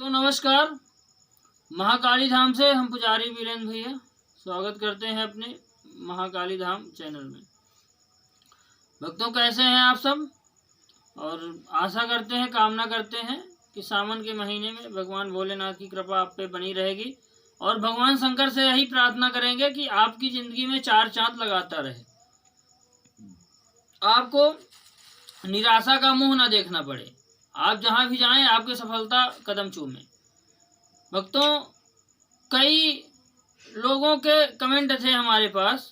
तो नमस्कार। महाकाली धाम से हम पुजारी वीरेंद्र भैया स्वागत करते हैं अपने महाकाली धाम चैनल में। भक्तों, कैसे हैं आप सब? और आशा करते हैं, कामना करते हैं कि सावन के महीने में भगवान भोलेनाथ की कृपा आप पे बनी रहेगी और भगवान शंकर से यही प्रार्थना करेंगे कि आपकी जिंदगी में चार चांद लगाता रहे, आपको निराशा का मुंह ना देखना पड़े, आप जहां भी जाएं आपकी सफलता कदम चूमे। भक्तों, कई लोगों के कमेंट थे हमारे पास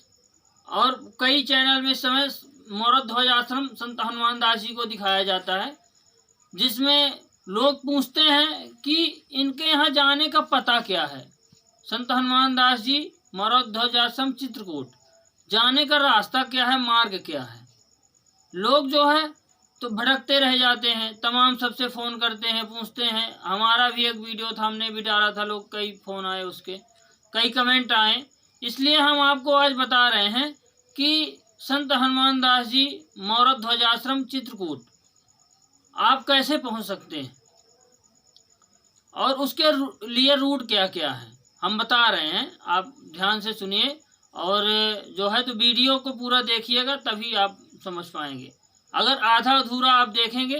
और कई चैनल में इस समय मोरद ध्वज आश्रम संत हनुमान दास जी को दिखाया जाता है, जिसमें लोग पूछते हैं कि इनके यहाँ जाने का पता क्या है। संत हनुमान दास जी मोरद ध्वज आश्रम चित्रकूट जाने का रास्ता क्या है, मार्ग क्या है। लोग जो है तो भटकते रह जाते हैं, तमाम सबसे फ़ोन करते हैं, पूछते हैं। हमारा भी एक वीडियो था, हमने भी डाला था, लोग कई फ़ोन आए, उसके कई कमेंट आए। इसलिए हम आपको आज बता रहे हैं कि संत हनुमान दास जी मोरद ध्वज आश्रम चित्रकूट आप कैसे पहुंच सकते हैं और उसके लिए रूट क्या क्या है हम बता रहे हैं। आप ध्यान से सुनिए और जो है तो वीडियो को पूरा देखिएगा, तभी आप समझ पाएंगे। अगर आधा अधूरा आप देखेंगे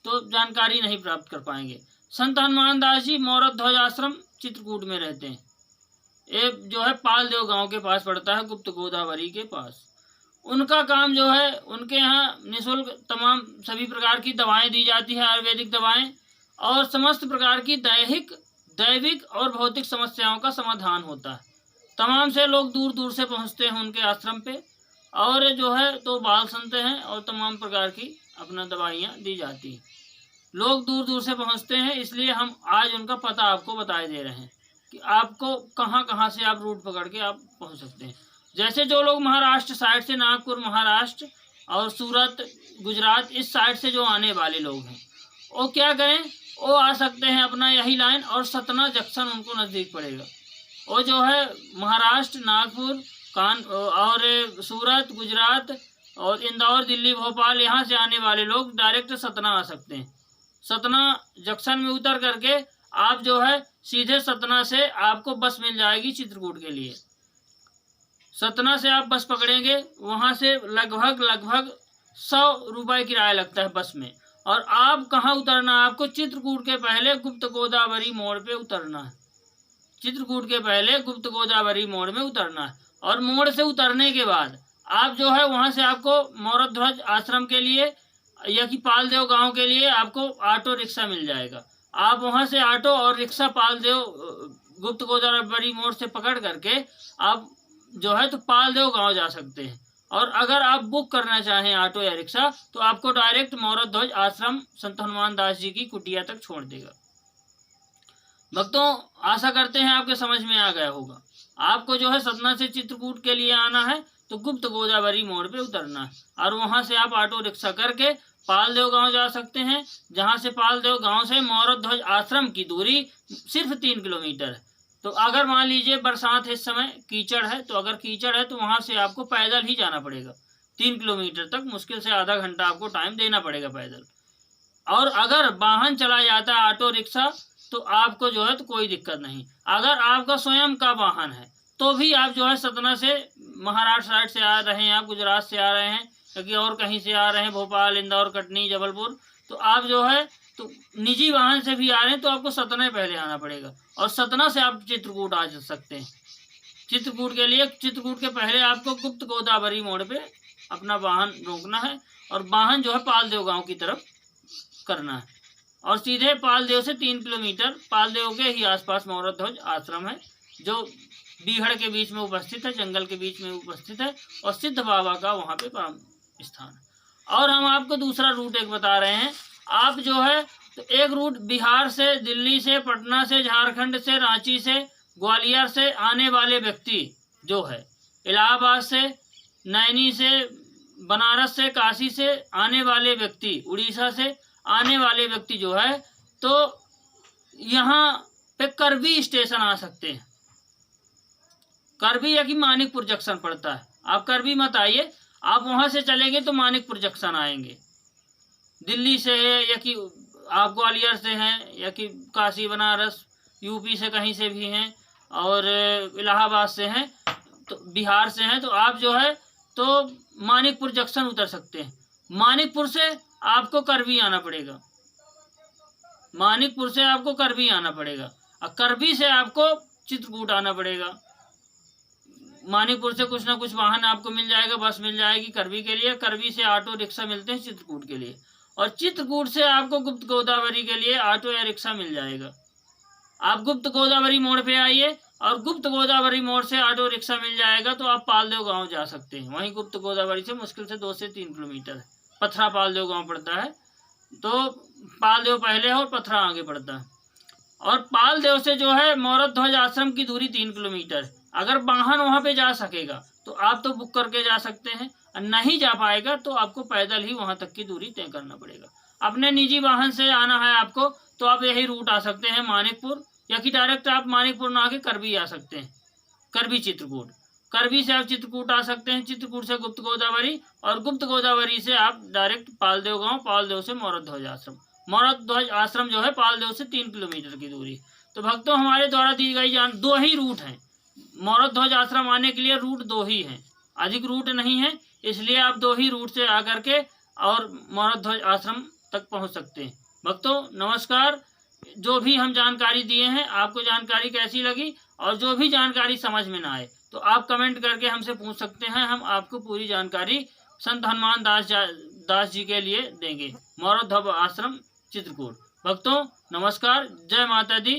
तो जानकारी नहीं प्राप्त कर पाएंगे। संत हनुमान दास जी मोरद ध्वज आश्रम चित्रकूट में रहते हैं। ये जो है पालदेव गांव के पास पड़ता है, गुप्त गोदावरी के पास। उनका काम जो है, उनके यहाँ निःशुल्क तमाम सभी प्रकार की दवाएं दी जाती है, आयुर्वेदिक दवाएं, और समस्त प्रकार की दैविक और भौतिक समस्याओं का समाधान होता है। तमाम से लोग दूर दूर से पहुँचते हैं उनके आश्रम पे, और जो है तो बाल सुनते हैं और तमाम प्रकार की अपना दवाइयाँ दी जाती हैं। लोग दूर दूर से पहुंचते हैं, इसलिए हम आज उनका पता आपको बताए दे रहे हैं कि आपको कहां कहां से आप रूट पकड़ के आप पहुंच सकते हैं। जैसे जो लोग महाराष्ट्र साइड से, नागपुर महाराष्ट्र और सूरत गुजरात इस साइड से जो आने वाले लोग हैं, वो क्या करें, वो आ सकते हैं अपना यही लाइन, और सतना जंक्शन उनको नज़दीक पड़ेगा। वो जो है महाराष्ट्र, नागपुर और सूरत, गुजरात और इंदौर, दिल्ली, भोपाल, यहाँ से आने वाले लोग डायरेक्ट सतना आ सकते हैं। सतना जंक्शन में उतर करके आप जो है सीधे सतना से आपको बस मिल जाएगी चित्रकूट के लिए। सतना से आप बस पकड़ेंगे, वहाँ से लगभग 100 रुपये किराया लगता है बस में। और आप कहाँ उतरना है, आपको चित्रकूट के पहले गुप्त गोदावरी मोड़ पे उतरना है। चित्रकूट के पहले गुप्त गोदावरी मोड़ में उतरना है, और मोड़ से उतरने के बाद आप जो है वहाँ से आपको मोरद ध्वज आश्रम के लिए या कि पालदेव गांव के लिए आपको ऑटो रिक्शा मिल जाएगा। आप वहाँ से ऑटो और रिक्शा पालदेव गुप्त गोदावरी मोड़ से पकड़ करके आप जो है तो पालदेव गांव जा सकते हैं। और अगर आप बुक करना चाहें ऑटो या रिक्शा, तो आपको डायरेक्ट मोरद ध्वज आश्रम संत हनुमान दास जी की कुटिया तक छोड़ देगा। भक्तों, आशा करते हैं आपके समझ में आ गया होगा। आपको जो है सतना से चित्रकूट के लिए आना है तो गुप्त गोदावरी मोड़ पे उतरना है, और वहां से आप ऑटो रिक्शा करके पालदेव गांव जा सकते हैं, जहां से पालदेव गांव से मोरद ध्वज आश्रम की दूरी सिर्फ 3 किलोमीटर है। तो अगर मान लीजिए बरसात है, इस समय कीचड़ है, तो अगर कीचड़ है तो वहां से आपको पैदल ही जाना पड़ेगा 3 किलोमीटर तक, मुश्किल से आधा घंटा आपको टाइम देना पड़ेगा पैदल। और अगर वाहन चला जाता है ऑटो रिक्शा, तो आपको जो है तो कोई दिक्कत नहीं। अगर आपका स्वयं का वाहन है तो भी आप जो है सतना से, महाराष्ट्र साइड से आ रहे हैं, आप गुजरात से आ रहे हैं क्योंकि और कहीं से आ रहे हैं, भोपाल, इंदौर, कटनी, जबलपुर, तो आप जो है तो निजी वाहन से भी आ रहे हैं तो आपको सतना पहले आना पड़ेगा, और सतना से आप चित्रकूट आ सकते हैं। चित्रकूट के लिए चित्रकूट के पहले आपको गुप्त गोदावरी मोड़ पे अपना वाहन रोकना है, और वाहन जो है पालदेव गाँव की तरफ करना है, और सीधे पालदेव से 3 किलोमीटर पालदेव के ही आसपास मोरद ध्वज आश्रम है, जो बीहड़ के बीच में उपस्थित है, जंगल के बीच में उपस्थित है, और सिद्ध बाबा का वहाँ पे परम स्थान है। और हम आपको दूसरा रूट एक बता रहे हैं। आप जो है तो एक रूट बिहार से, दिल्ली से, पटना से, झारखंड से, रांची से, ग्वालियर से आने वाले व्यक्ति जो है, इलाहाबाद से, नैनी से, बनारस से, काशी से आने वाले व्यक्ति, उड़ीसा से आने वाले व्यक्ति जो है तो यहाँ पे करबी स्टेशन आ सकते हैं। करबी या कि मानिकपुर जंक्शन पड़ता है, आप करबी मत आइए, आप वहाँ से चलेंगे तो मानिकपुर जंक्शन आएंगे। दिल्ली से या कि आप ग्वालियर से हैं या कि काशी बनारस यूपी से कहीं से भी हैं और इलाहाबाद से हैं तो बिहार से हैं तो आप जो है तो मानिकपुर जंक्शन उतर सकते हैं। मानिकपुर से आपको करबी आना पड़ेगा, मानिकपुर से आपको करबी आना पड़ेगा और करबी से आपको चित्रकूट आना पड़ेगा। मानिकपुर से कुछ ना कुछ वाहन आपको मिल जाएगा, बस मिल जाएगी करबी के लिए, करबी से ऑटो रिक्शा मिलते हैं चित्रकूट के लिए और चित्रकूट से आपको गुप्त गोदावरी के लिए ऑटो या रिक्शा मिल जाएगा। आप गुप्त गोदावरी मोड़ पे आइए और गुप्त गोदावरी मोड़ से ऑटो रिक्शा मिल जाएगा तो आप पालदेव गांव जा सकते हैं। वहीं गुप्त गोदावरी से मुश्किल से 2 से 3 किलोमीटर है, पथरा पालदेव गांव पड़ता है, तो पालदेव पहले है और पथरा आगे पड़ता है। और पालदेव से जो है मोरत ध्वज आश्रम की दूरी 3 किलोमीटर है। अगर वाहन वहां पे जा सकेगा तो आप तो बुक करके जा सकते हैं, और नहीं जा पाएगा तो आपको पैदल ही वहां तक की दूरी तय करना पड़ेगा। अपने निजी वाहन से आना है आपको तो आप यही रूट आ सकते हैं मानिकपुर, या कि डायरेक्ट आप मानिकपुर ना आके करबी आ सकते हैं, करबी चित्रकूट। करबी से आप चित्रकूट आ सकते हैं, चित्रकूट से गुप्त गोदावरी और गुप्त गोदावरी से आप डायरेक्ट पालदेव गांव, पालदेव से मोरत ध्वज आश्रम। मोरत ध्वज आश्रम जो है पालदेव से 3 किलोमीटर की दूरी। तो भक्तों हमारे द्वारा दी गई 2 ही रूट हैं, मोरत ध्वज आश्रम आने के लिए रूट 2 ही हैं, अधिक रूट नहीं है, इसलिए आप 2 ही रूट से आकर के और मोरत ध्वज आश्रम तक पहुंच सकते हैं। भक्तों नमस्कार, जो भी हम जानकारी दिए हैं आपको जानकारी कैसी लगी और जो भी जानकारी समझ में ना आए तो आप कमेंट करके हमसे पूछ सकते हैं, हम आपको पूरी जानकारी संत हनुमान दास जी के लिए देंगे। मोरत ध्वज आश्रम चित्रकूट। भक्तों नमस्कार, जय माता दी।